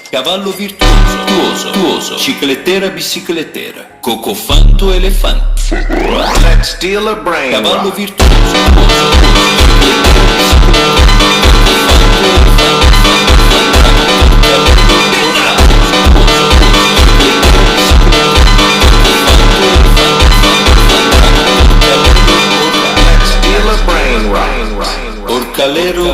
cavallo virtuoso, tuoso, ciclettera biciclettera, cocofanto elefante. Let's steal a brain Cavallo rock. virtuoso, tuoso, ciclettera Let's steal a brain rock. Orcalero